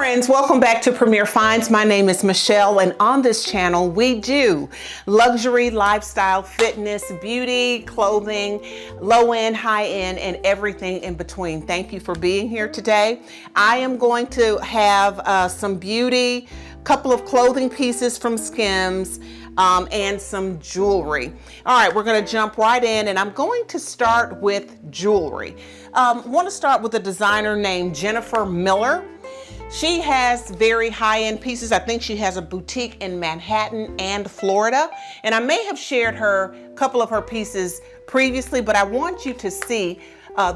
friends, welcome back to Premier Finds. My name is Michelle, and on this channel we do luxury, lifestyle, fitness, beauty, clothing, low-end, high-end, and everything in between. Thank you for being here today. I am going to have some beauty, couple of clothing pieces from Skims, and some jewelry. All right, we're going to jump right in, and I'm going to start with jewelry. I want to start with a designer named Jennifer Miller. She has very high-end pieces. I think she has a boutique in Manhattan and Florida. And I may have shared a couple of her pieces previously, but I want you to see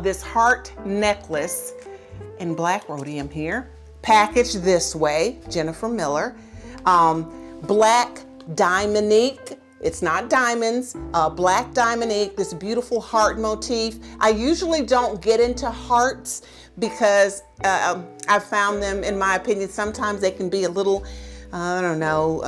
this heart necklace in black rhodium here, packaged this way, Jennifer Miller. Black diamonique. It's not diamonds, black diamonique, this beautiful heart motif. I usually don't get into hearts because I found them, in my opinion, sometimes they can be a little, I don't know,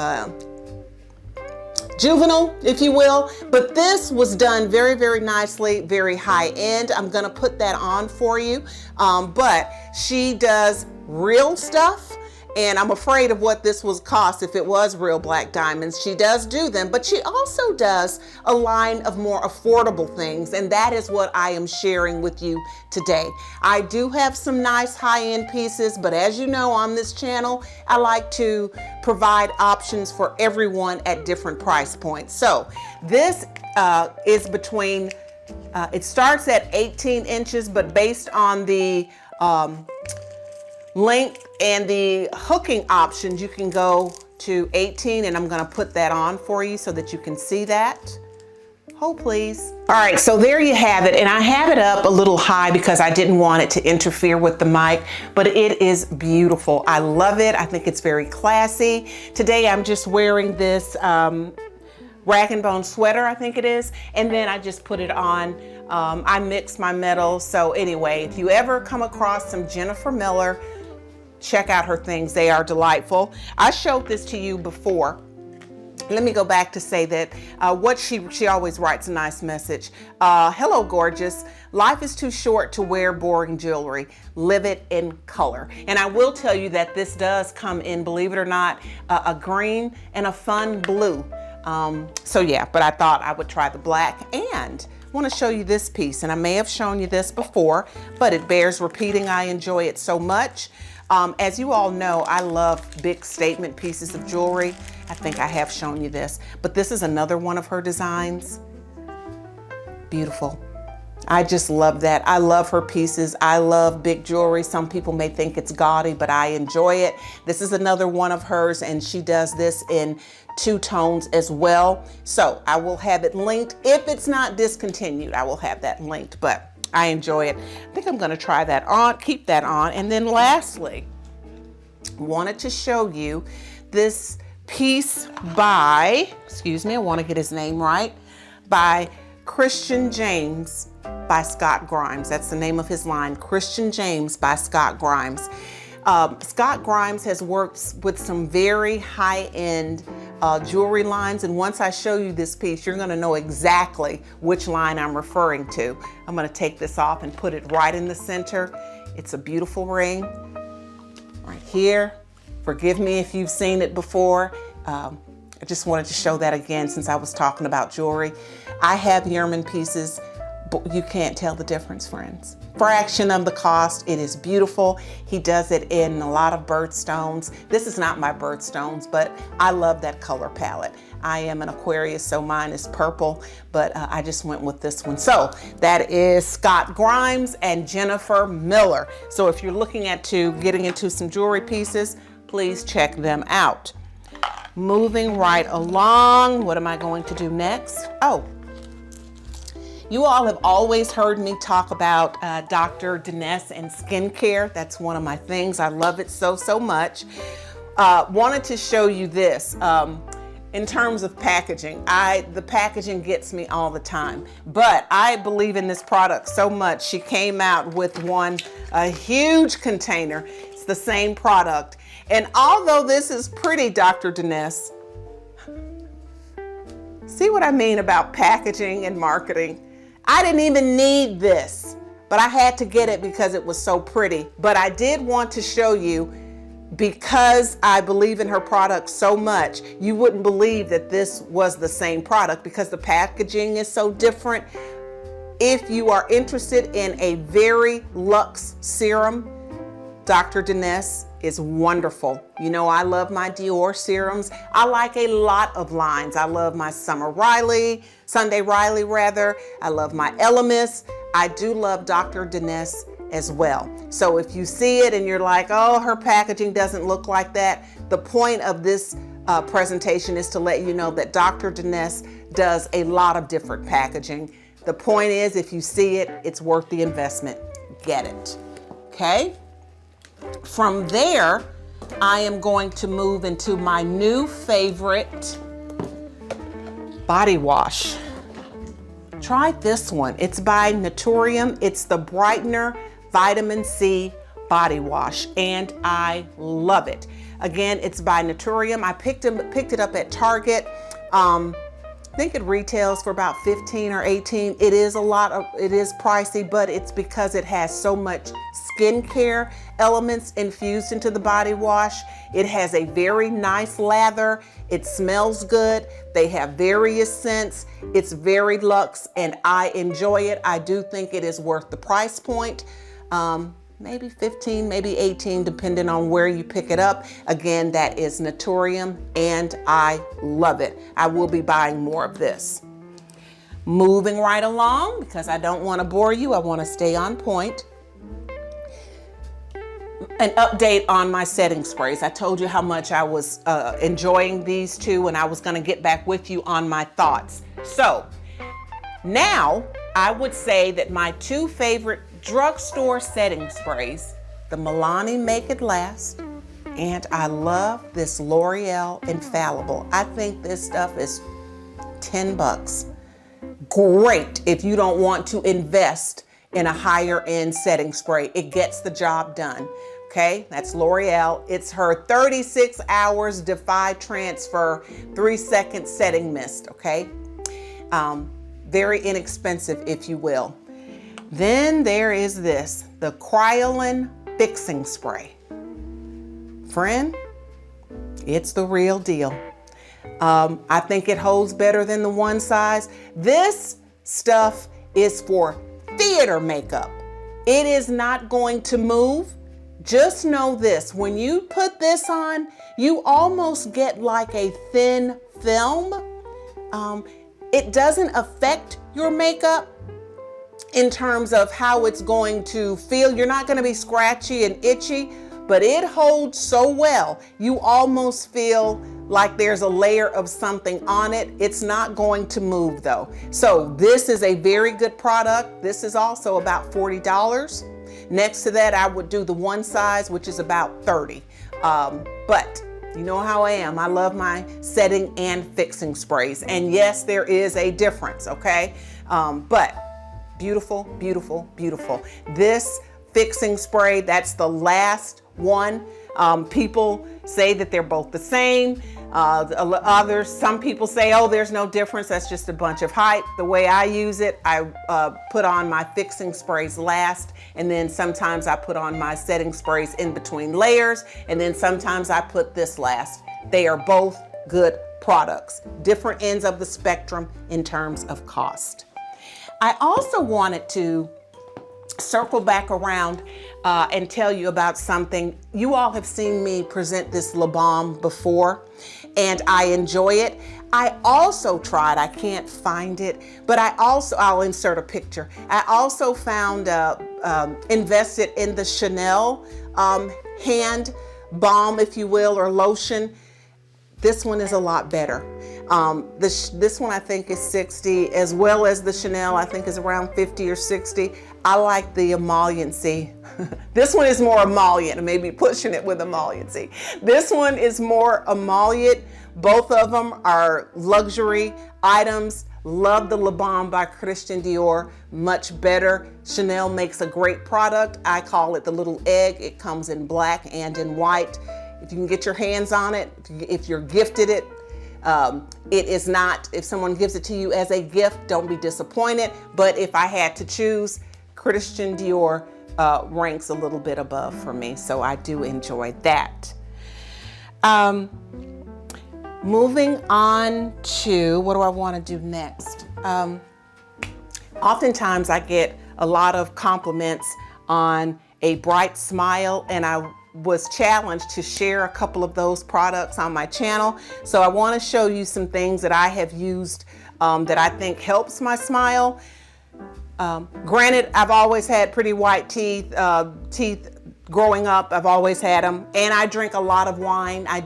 juvenile, if you will. But this was done very, very nicely, very high end. I'm gonna put that on for you. But she does real stuff. And I'm afraid of what this would cost if it was real black diamonds. She does do them, but she also does a line of more affordable things, and that is what I am sharing with you today. I do have some nice high-end pieces, but as you know, on this channel, I like to provide options for everyone at different price points. So this is between, it starts at 18 inches, but based on the length and the hooking options, you can go to 18, and I'm gonna put that on for you so that you can see that. Hold please. All right, so there you have it, and I have it up a little high because I didn't want it to interfere with the mic, but it is beautiful. I love it. I think it's very classy. Today I'm just wearing this rag and bone sweater, I think it is, and then I just put it on. I mix my metals. So anyway, if you ever come across some Jennifer Miller, check out her things. They are delightful. I showed this to you before. Let me go back to say that what she always writes a nice message. Hello, gorgeous. Life is too short to wear boring jewelry. Live it in color. And I will tell you that this does come in, believe it or not, a green and a fun blue. So yeah, but I thought I would try the black, and I want to show you this piece. And I may have shown you this before, but it bears repeating. I enjoy it so much. As you all know, I love big statement pieces of jewelry. I think I have shown you this, but this is another one of her designs. Beautiful. I just love that. I love her pieces. I love big jewelry. Some people may think it's gaudy, but I enjoy it. This is another one of hers, and she does this in two tones as well. So I will have it linked. If it's not discontinued, I will have that linked, but I enjoy it. I think I'm going to try that on, keep that on. And then lastly, wanted to show you this piece by, excuse me, I want to get his name right, by Christian James by Scott Grimes. That's the name of his line, Christian James by Scott Grimes. Scott Grimes has worked with some very high-end jewelry lines, and once I show you this piece, you're going to know exactly which line I'm referring to. I'm going to take this off and put it right in the center. It's a beautiful ring right here. Forgive me if you've seen it before. I just wanted to show that again since I was talking about jewelry. I have Yerman pieces, but you can't tell the difference, friends. Fraction of the cost. It is beautiful. He does it in a lot of birthstones. This is not my birthstones, but I love that color palette. I am an Aquarius, so mine is purple, but I just went with this one. So that is Scott Grimes and Jennifer Miller. So if you're looking at getting into some jewelry pieces, please check them out. Moving right along, what am I going to do next? Oh, you all have always heard me talk about Dr. Denise and skincare. That's one of my things. I love it so, so much. Wanted to show you this. In terms of packaging, the packaging gets me all the time, but I believe in this product so much. She came out with a huge container. It's the same product. And although this is pretty, Dr. Denise, see what I mean about packaging and marketing? I didn't even need this, but I had to get it because it was so pretty. But I did want to show you because I believe in her product so much, you wouldn't believe that this was the same product because the packaging is so different. If you are interested in a very luxe serum, Dr. Denise is wonderful. You know, I love my Dior serums. I like a lot of lines. I love my Sunday Riley. I love my Elemis. I do love Dr. Denise as well. So if you see it and you're like, oh, her packaging doesn't look like that, the point of this presentation is to let you know that Dr. Denise does a lot of different packaging. The point is, if you see it, it's worth the investment. Get it, okay? From there, I am going to move into my new favorite body wash. Try this one. It's by Naturium. It's the Brightener Vitamin C Body Wash, and I love it. Again, it's by Naturium. I picked it up at Target. I think it retails for about 15 or 18. It is pricey, but it's because it has so much skincare elements infused into the body wash. It has a very nice lather. It smells good. They have various scents. It's very luxe and I enjoy it. I do think it is worth the price point. Maybe 15, maybe 18, depending on where you pick it up. Again, that is Naturium and I love it. I will be buying more of this. Moving right along, because I don't want to bore you, I want to stay on point. An update on my setting sprays. I told you how much I was enjoying these two and I was going to get back with you on my thoughts. So now I would say that my two favorite drugstore setting sprays, the Milani Make It Last, and I love this L'Oreal Infallible. I think this stuff is 10 bucks. Great if you don't want to invest in a higher end setting spray. It gets the job done. Okay, that's L'Oreal. It's her 36 hours Defy Transfer 3-second setting mist. Okay, very inexpensive, if you will. Then there is this, the Kryolan Fixing Spray. Friend, it's the real deal. I think it holds better than the one size. This stuff is for theater makeup. It is not going to move. Just know this, when you put this on, you almost get like a thin film. It doesn't affect your makeup in terms of how it's going to feel. You're not going to be scratchy and itchy, but it holds so well. You almost feel like there's a layer of something on it. It's not going to move though. So this is a very good product. This is also about $40. Next to that, I would do the one size, which is about $30. But you know how I am. I love my setting and fixing sprays. And yes, there is a difference, okay? But beautiful, beautiful, beautiful. This fixing spray, that's the last one. People say that they're both the same. Some people say, oh, there's no difference. That's just a bunch of hype. The way I use it, I put on my fixing sprays last, and then sometimes I put on my setting sprays in between layers, and then sometimes I put this last. They are both good products, different ends of the spectrum in terms of cost. I also wanted to circle back around and tell you about something. You all have seen me present this lip balm before, and I enjoy it. I also tried, I can't find it, but I'll insert a picture. I also found, invested in the Chanel hand balm, if you will, or lotion. This one is a lot better. This one I think is $60, as well as the Chanel I think is around $50 or $60. I like the emolliency. This one is more emollient, maybe pushing it with emolliency. This one is more emollient. Both of them are luxury items. Love the lip balm by Christian Dior, much better. Chanel makes a great product. I call it the little egg. It comes in black and in white. If you can get your hands on it, if you're gifted it, it is not, if someone gives it to you as a gift, don't be disappointed. But if I had to choose, Christian Dior ranks a little bit above for me. So I do enjoy that. Moving on to, what do I want to do next? Oftentimes I get a lot of compliments on a bright smile, and I was challenged to share a couple of those products on my channel. So I want to show you some things that I have used that I think helps my smile. Granted, I've always had pretty white teeth. Growing up, I've always had them, and I drink a lot of wine. I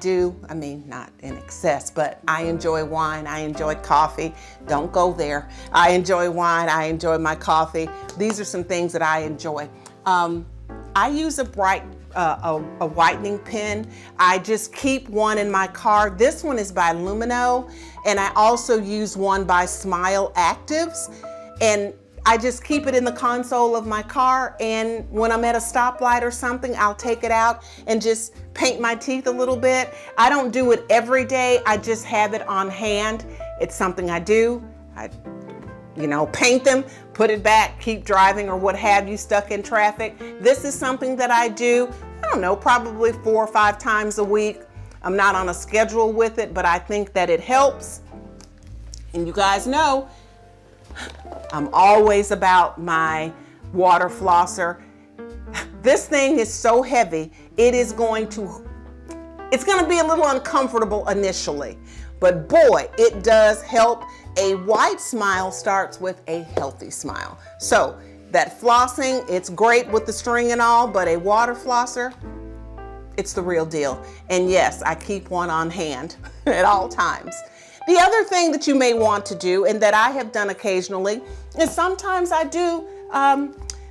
mean, not in excess, but I enjoy wine. I enjoy coffee. Don't go there. I enjoy wine. I enjoy my coffee. These are some things that I enjoy. I use a whitening pen. I just keep one in my car. This one is by Lumino, and I also use one by Smile Actives, and I just keep it in the console of my car, and when I'm at a stoplight or something, I'll take it out and just paint my teeth a little bit. I don't do it every day. I just have it on hand. It's something I do. I paint them, put it back, keep driving or what have you, stuck in traffic. This is something that I do, I don't know, probably 4 or 5 times a week. I'm not on a schedule with it, but I think that it helps. And you guys know, I'm always about my water flosser. This thing is so heavy, it's going to be a little uncomfortable initially, but boy, it does help. A white smile starts with a healthy smile. So that flossing, it's great with the string and all, but a water flosser, it's the real deal. And yes, I keep one on hand at all times. The other thing that you may want to do, and that I have done occasionally, is sometimes I do,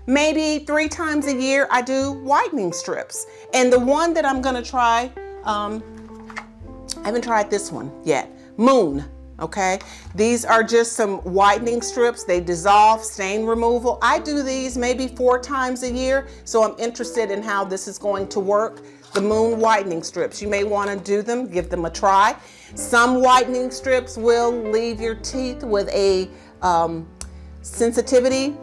maybe 3 times a year, I do whitening strips. And the one that I'm gonna try, I haven't tried this one yet, Moon, okay? These are just some whitening strips. They dissolve, stain removal. I do these maybe 4 times a year, so I'm interested in how this is going to work. The Moon whitening strips, you may want to do them, give them a try. Some whitening strips will leave your teeth with a sensitivity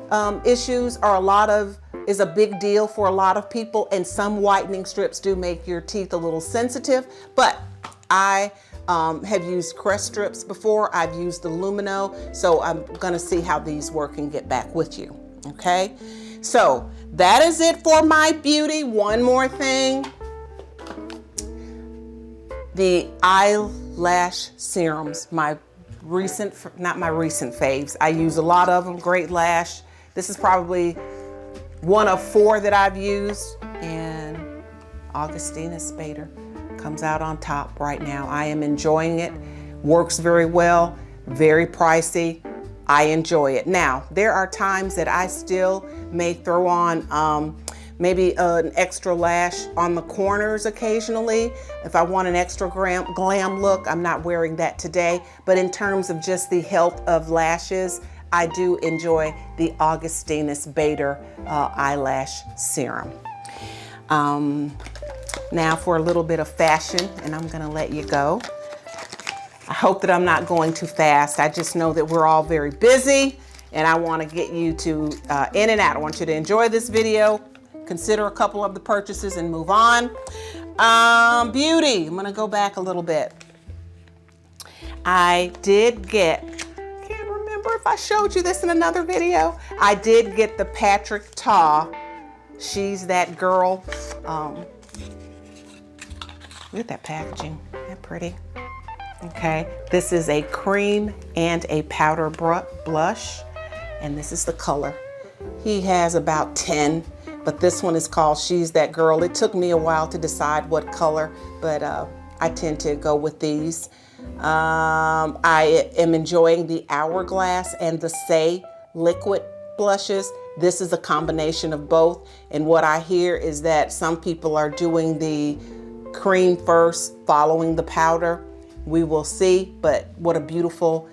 issues, or is a big deal for a lot of people, and some whitening strips do make your teeth a little sensitive. But I have used Crest strips before. I've used the Lumino, so I'm gonna see how these work and get back with you, okay? So that is it for my beauty. One more thing. The eyelash serums, not my recent faves. I use a lot of them, Great Lash. This is probably one of 4 that I've used, and Augustina Spader comes out on top right now. I am enjoying it, works very well, very pricey. I enjoy it. Now, there are times that I still may throw on maybe an extra lash on the corners occasionally. If I want an extra glam look, I'm not wearing that today. But in terms of just the health of lashes, I do enjoy the Augustina Spader eyelash serum. Now for a little bit of fashion, and I'm gonna let you go. I hope that I'm not going too fast. I just know that we're all very busy, and I wanna get you to in and out. I want you to enjoy this video, consider a couple of the purchases, and move on. Beauty, I'm gonna go back a little bit. I did get, I can't remember if I showed you this in another video. I did get the Patrick Ta, She's That Girl. Look at that packaging, isn't that pretty? Okay, this is a cream and a powder blush, and this is the color. He has about 10, but this one is called She's That Girl. It took me a while to decide what color, but I tend to go with these. I am enjoying the Hourglass and the Say liquid blushes. This is a combination of both, and what I hear is that some people are doing the cream first, following the powder. We will see, but what a beautiful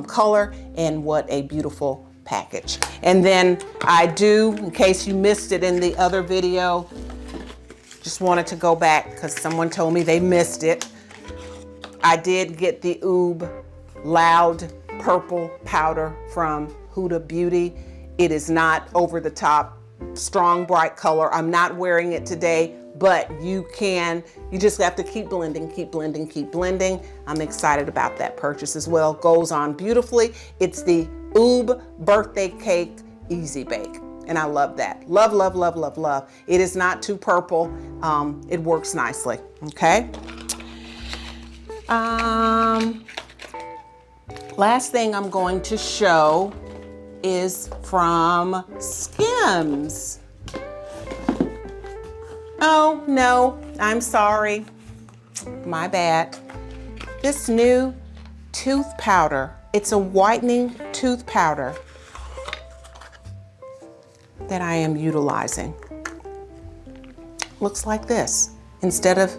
color, and what a beautiful package. And then I do, in case you missed it in the other video, just wanted to go back because someone told me they missed it. I did get the Oob Loud Purple Powder from Huda Beauty. It is not over the top strong, bright color. I'm not wearing it today, but you just have to keep blending, keep blending, keep blending. I'm excited about that purchase as well. Goes on beautifully. It's the Oob Birthday Cake Easy Bake. And I love that. Love, love, love, love, love. It is not too purple. It works nicely, okay? Last thing I'm going to show is from Skims. Oh, no, I'm sorry. My bad. This new tooth powder. It's a whitening tooth powder that I am utilizing. Looks like this. Instead of,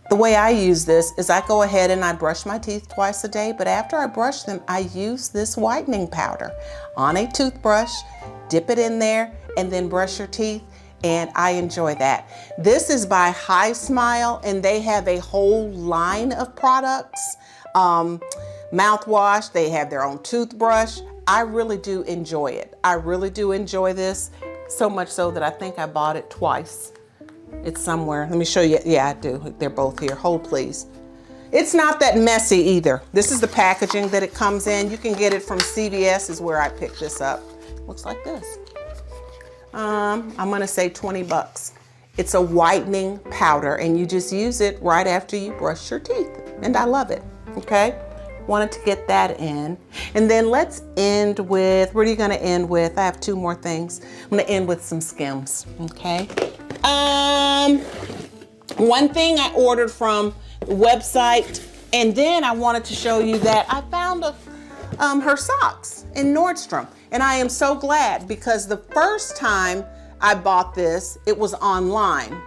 the way I use this is I go ahead and I brush my teeth twice a day, but after I brush them, I use this whitening powder on a toothbrush, dip it in there, and then brush your teeth, and I enjoy that. This is by Hi Smile, and they have a whole line of products. Mouthwash, they have their own toothbrush. I really do enjoy it. I really do enjoy this, so much so that I think I bought it twice. It's somewhere. Let me show you. Yeah, I do. They're both here. Hold, please. It's not that messy either. This is the packaging that it comes in. You can get it from CVS is where I picked this up. Looks like this. I'm going to say 20 bucks. It's a whitening powder, and you just use it right after you brush your teeth. And I love it. Okay. Wanted to get that in. And then let's end with, what are you going to end with? I have two more things. I'm going to end with some Skims. Okay. One thing I ordered from the website, and then I wanted to show you that I found her socks in Nordstrom. And I am so glad, because the first time I bought this, it was online.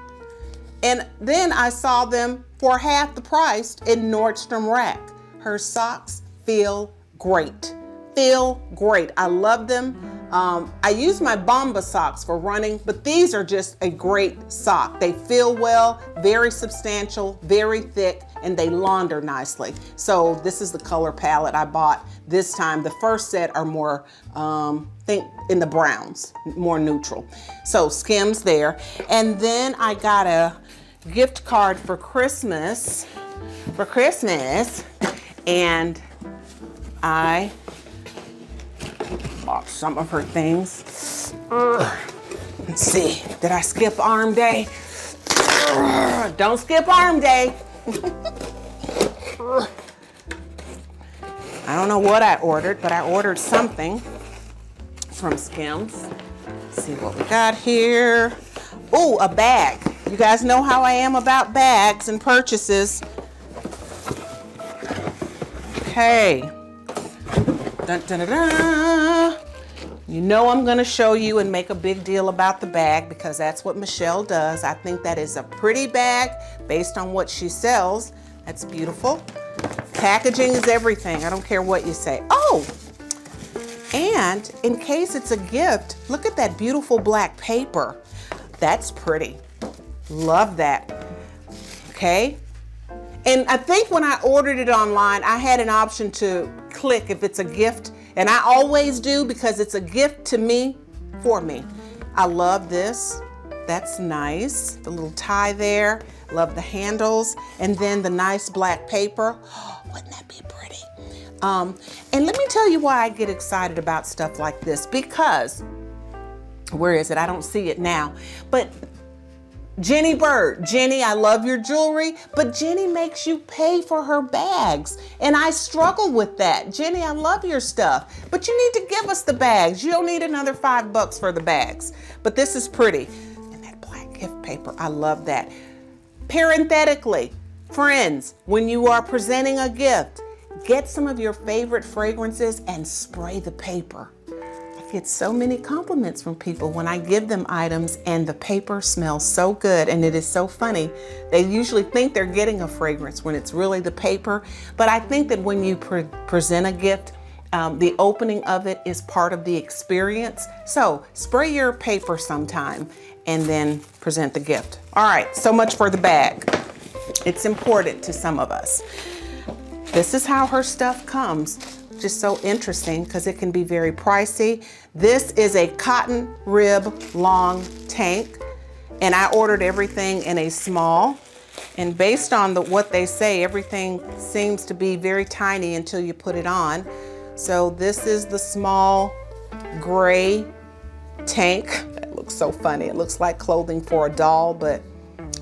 And then I saw them for half the price in Nordstrom Rack. Her socks feel great. Feel great. I love them. I use my Bomba socks for running, but these are just a great sock. They feel well, very substantial, very thick, and they launder nicely. So this is the color palette I bought this time. The first set are more, think in the browns, more neutral. So Skims there. And then I got a gift card for Christmas, and I bought some of her things. Let's see, did I skip arm day? Don't skip arm day. I don't know what I ordered, but I ordered something from Skims. Let's see what we got here. Oh, a bag. You guys know how I am about bags and purchases. Okay. Dun, dun, dun, dun. You know I'm going to show you and make a big deal about the bag, because that's what Michelle does. I think that is a pretty bag based on what she sells. That's beautiful. Packaging is everything. I don't care what you say. Oh, and in case it's a gift, look at that beautiful black paper. That's pretty. Love that. Okay. And I think when I ordered it online, I had an option to click if it's a gift. And I always do, because it's a gift to me, for me. I love this. That's nice. The little tie there. Love the handles. And then the nice black paper. Oh, wouldn't that be pretty? And let me tell you why I get excited about stuff like this. Because, where is it? I don't see it now. But Jenny Bird, Jenny, I love your jewelry, but Jenny makes you pay for her bags. And I struggle with that. Jenny, I love your stuff, but you need to give us the bags. You don't need another $5 for the bags. But this is pretty. And that black gift paper, I love that. Parenthetically, friends, when you are presenting a gift, get some of your favorite fragrances and spray the paper. Get so many compliments from people when I give them items and the paper smells so good. And it is so funny. They usually think they're getting a fragrance when it's really the paper. But I think that when you present a gift, the opening of it is part of the experience. So spray your paper sometime and then present the gift. All right, so much for the bag. It's important to some of us. This is how her stuff comes. just so interesting because it can be very pricey. This is a cotton rib long tank, and I ordered everything in a small. And based on what they say, everything seems to be very tiny until you put it on. So this is the small gray tank. That looks so funny. It looks like clothing for a doll, but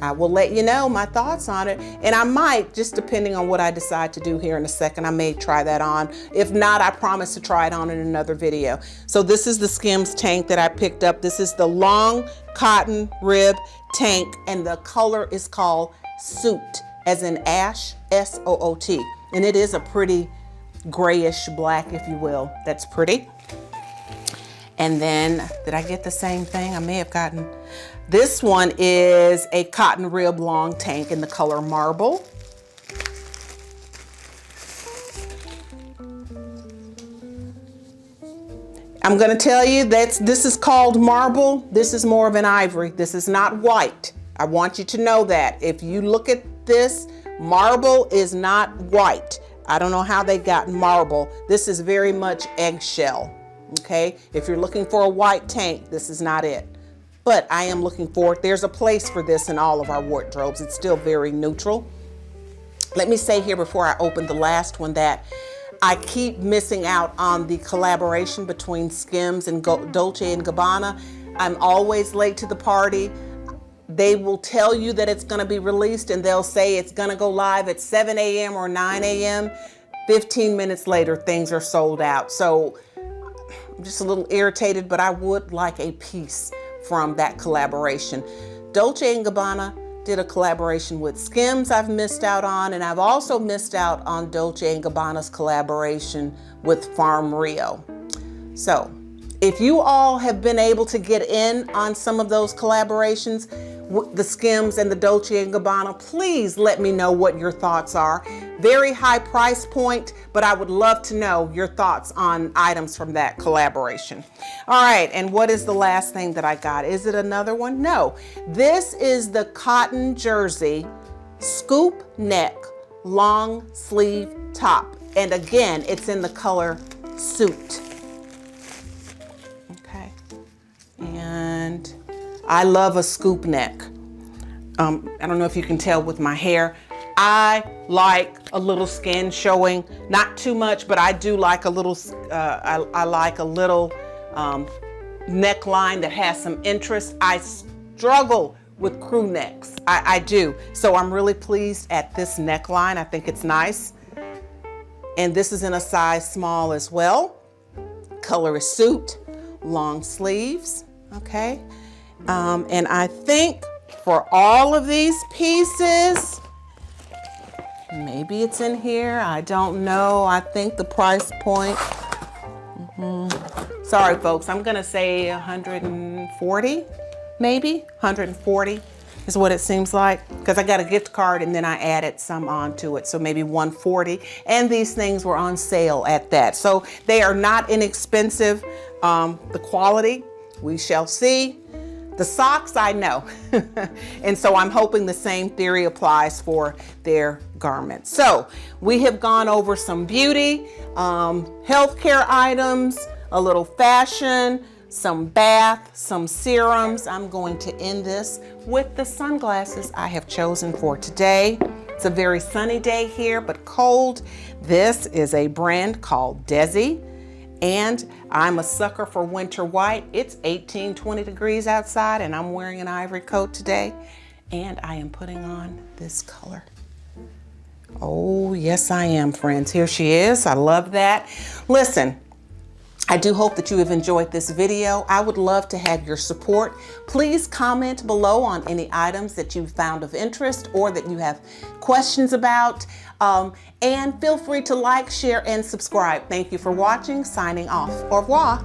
I will let you know my thoughts on it. And I might, just depending on what I decide to do here in a second, I may try that on. If not, I promise to try it on in another video. So this is the Skims tank that I picked up. This is the long cotton rib tank, and the color is called Soot, as in ash, S-O-O-T. And it is a pretty grayish black, if you will. That's pretty. And then, did I get the same thing? I may have gotten, this one is a cotton rib long tank in the color Marble. I'm gonna tell you that this is called Marble. This is more of an ivory. This is not white. I want you to know that. If you look at this, Marble is not white. I don't know how they got Marble. This is very much eggshell, okay? If you're looking for a white tank, this is not it. But I am looking for it. There's a place for this in all of our wardrobes. It's still very neutral. Let me say here before I open the last one that I keep missing out on the collaboration between Skims and Dolce & Gabbana. I'm always late to the party. They will tell you that it's going to be released, and they'll say it's going to go live at 7 a.m. or 9 a.m. 15 minutes later, things are sold out. So I'm just a little irritated, but I would like a piece from that collaboration. Dolce & Gabbana did a collaboration with Skims I've missed out on, and I've also missed out on Dolce & Gabbana's collaboration with Farm Rio. So if you all have been able to get in on some of those collaborations, the Skims and the Dolce & Gabbana, please let me know what your thoughts are. Very high price point, but I would love to know your thoughts on items from that collaboration. All right, and what is the last thing that I got? Is it another one? No. This is the cotton jersey scoop neck long sleeve top. And again, it's in the color Soot. Okay, and I love a scoop neck. I don't know if you can tell with my hair. I like a little skin showing, not too much, but I do like a little, I like a little neckline that has some interest. I struggle with crew necks, I do. So I'm really pleased at this neckline. I think it's nice. And this is in a size small as well. Color is Soot, long sleeves, okay? And I think for all of these pieces, maybe it's in here, I don't know. I think the price point, sorry folks, I'm gonna say 140, maybe 140 is what it seems like, because I got a gift card and then I added some onto it, so maybe 140. And these things were on sale at that. So they are not inexpensive. The quality, we shall see. The socks, I know. And so I'm hoping the same theory applies for their garments. So we have gone over some beauty, healthcare items, a little fashion, some bath, some serums. I'm going to end this with the sunglasses I have chosen for today. It's a very sunny day here, but cold. This is a brand called Desi. And I'm a sucker for winter white. It's 18, 20 degrees outside and I'm wearing an ivory coat today. And I am putting on this color. Oh, yes, I am, friends. Here she is. I love that. Listen, I do hope that you have enjoyed this video. I would love to have your support. Please comment below on any items that you found of interest or that you have questions about. And feel free to like, share, and subscribe. Thank you for watching. Signing off. Au revoir.